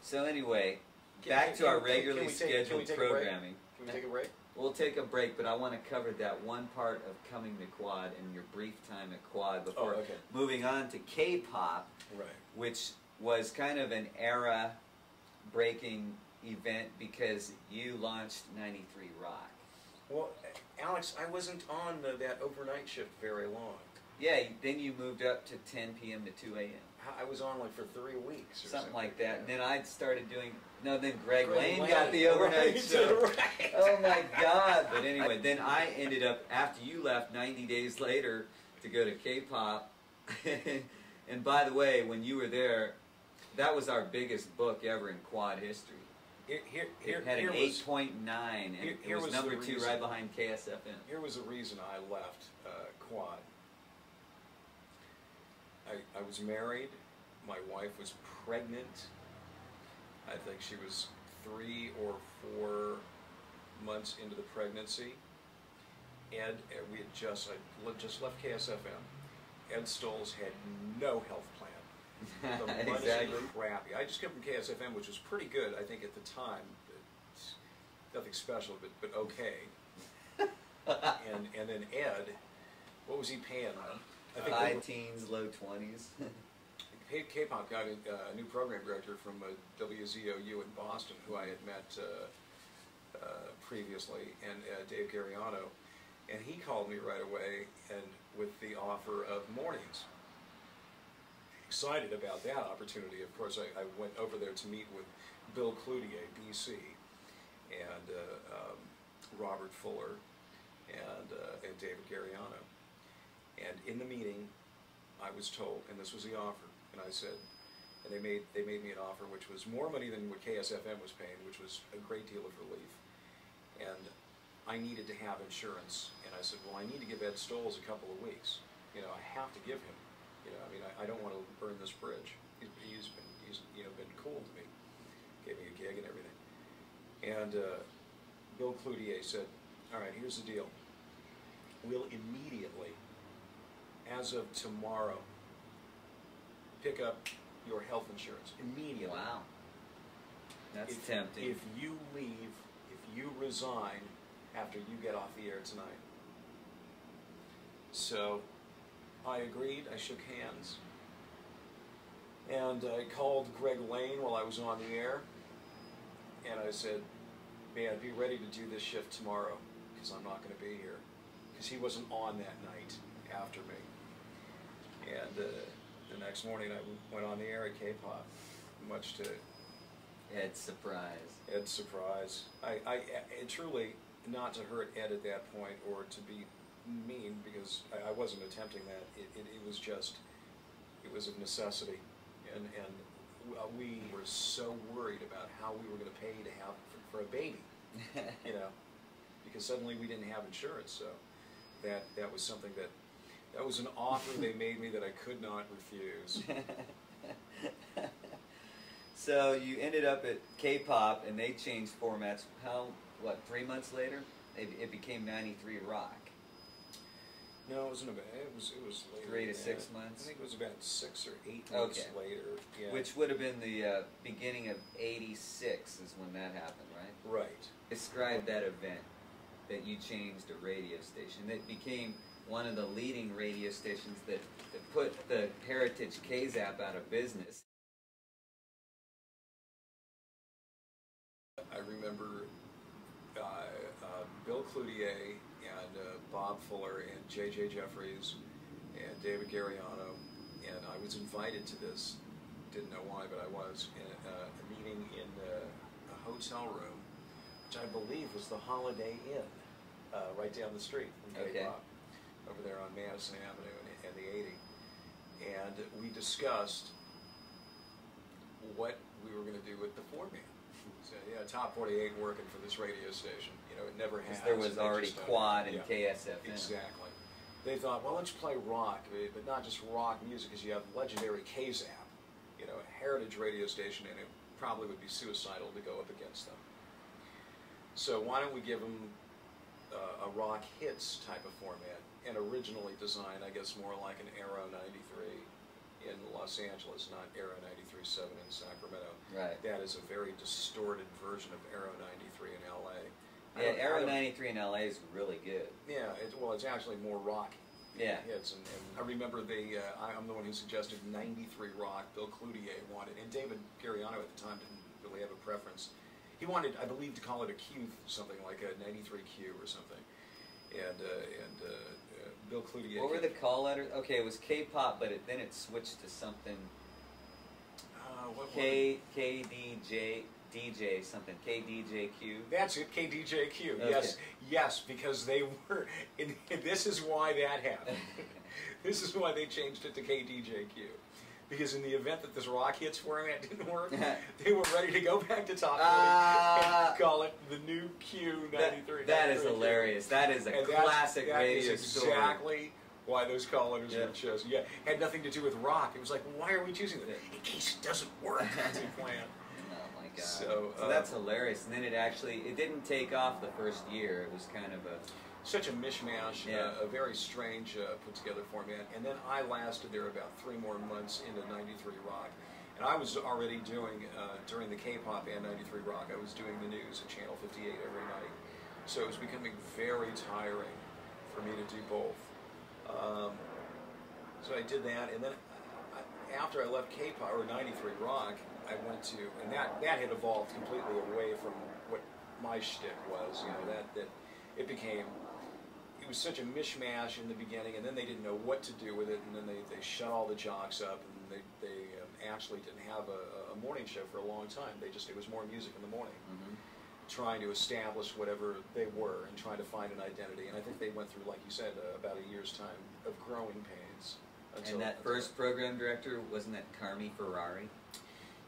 So anyway, back to our regularly scheduled programming. Can we take a break? We'll take a break, but I want to cover that one part of coming to KWOD and your brief time at KWOD before moving on to K-pop, which was kind of an era-breaking event because you launched 93 Rock. Well, Alex, I wasn't on that overnight shift very long. Yeah, then you moved up to 10 p.m. to 2 a.m. I was on like for 3 weeks or something like that. Yeah. And then I started doing, then Greg Lane got the overnight show. Right. Oh my God. But anyway, then I ended up, after you left 90 days later to go to K-pop. And by the way, when you were there, that was our biggest book ever in KWOD history. It had an 8.9, and it was number 2 right behind KSFM. Here was the reason I left KWOD. I was married, my wife was pregnant, I think she was 3 or 4 months into the pregnancy. Ed, we had just left KSFM. Ed Stolz had no health plan. The money was crappy. I just came from KSFM, which was pretty good, I think, at the time. It's nothing special, but okay. and then Ed, what was he paying on? I think high teens, low 20s. K-pop got a new program director from WZOU in Boston, who I had met previously, and Dave Gariano, and he called me right away and with the offer of mornings. Excited about that opportunity. Of course, I went over there to meet with Bill Cloutier, BC, and Robert Fuller, and David Gariano. And in the meeting, I was told, and this was the offer, and I said, and they made me an offer which was more money than what KSFM was paying, which was a great deal of relief. And I needed to have insurance, and I said, well, I need to give Ed Stolz a couple of weeks. You know, I have to give him. You know, I mean, I don't want to burn this bridge. He's been cool to me, gave me a gig and everything. And Bill Cloutier said, all right, here's the deal. We'll immediately, as of tomorrow, pick up your health insurance immediately. Wow, that's tempting. If you leave, if you resign after you get off the air tonight. So I agreed. I shook hands, and I called Greg Lane while I was on the air, and I said, "Man, be ready to do this shift tomorrow because I'm not going to be here," because he wasn't on that night after me. And the next morning I went on the air at K-pop, much to Ed's surprise. Ed's surprise. I truly, not to hurt Ed at that point or to be mean, because I wasn't attempting that. It was just, it was of necessity, and we were so worried about how we were going to pay to have for a baby, you know, because suddenly we didn't have insurance. So that was something that was an offer they made me that I could not refuse. So you ended up at K-pop, and they changed formats. What, 3 months later? It became 93 Rock. No, it wasn't about. It was later. 3 to 6 months. I think it was about 6 or 8 months later. Yeah. Which would have been the beginning of '86 is when that happened, right? Right. Describe that event that you changed a radio station that became one of the leading radio stations that put the heritage KZAP out of business. I remember Bill Cloutier and Bob Fuller and J.J. Jeffries and David Gariano, and I was invited to this, didn't know why, but I was, in a meeting in a hotel room, which I believe was the Holiday Inn, right down the street from K-pop, over there on Madison Avenue and the 80. And we discussed what we were going to do with the format. So, yeah, Top 48 working for this radio station. You know, it never has. There was already KWOD and KSFM. Exactly. They thought, well, let's play rock, but not just rock music, because you have legendary KZAP, you know, a heritage radio station, and it probably would be suicidal to go up against them. So why don't we give them a rock hits type of format, and originally designed, I guess, more like an Aero 93 in Los Los Angeles, not Aero 93.7 in Sacramento. Right. That is a very distorted version of Aero 93 in LA. Yeah, Aero 93 in LA is really good. Yeah, well, it's actually more rock. Yeah. Hits, and I remember I'm the one who suggested 93 rock. Bill Cloutier wanted, and David Cariano at the time didn't really have a preference. He wanted, I believe, to call it a Q, something like a 93Q or something. And Bill Cloutier. What were the call letters? Okay, it was K-pop, but then it switched to something. DJ something, KDJQ. That's it, KDJQ. Okay. Yes, yes, because they were. And this is why that happened. This is why they changed it to KDJQ. Because in the event that this rock hits format didn't work, they were ready to go back to Top 40 and call it the new Q93. That is hilarious. That is a classic radio story. That is exactly why those call letters were chosen. Yeah, had nothing to do with rock. It was like, well, why are we choosing that? In case it doesn't work as we planned. Oh my God. So that's hilarious. And then it didn't take off the first year. It was kind of such a mishmash, a very strange put together format. And then I lasted there about 3 more months into 93 Rock. And I was already doing, during the K-pop and 93 Rock, I was doing the news at Channel 58 every night. So it was becoming very tiring for me to do both. So I did that, and then after I left K-pop, or 93 Rock, I went to, and that had evolved completely away from what my shtick was, you know, that it became, it was such a mishmash in the beginning, and then they didn't know what to do with it, and then they shut all the jocks up, and they actually didn't have a morning show for a long time. It was more music in the morning, trying to establish whatever they were and trying to find an identity. And I think they went through, like you said, about a year's time of growing pains. And that first program director, wasn't that Carmi Ferrari?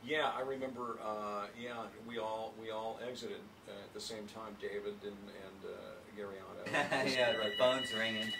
Yeah, I remember. Yeah, we all exited at the same time, David and Gariano. Yeah, the phone's ringing.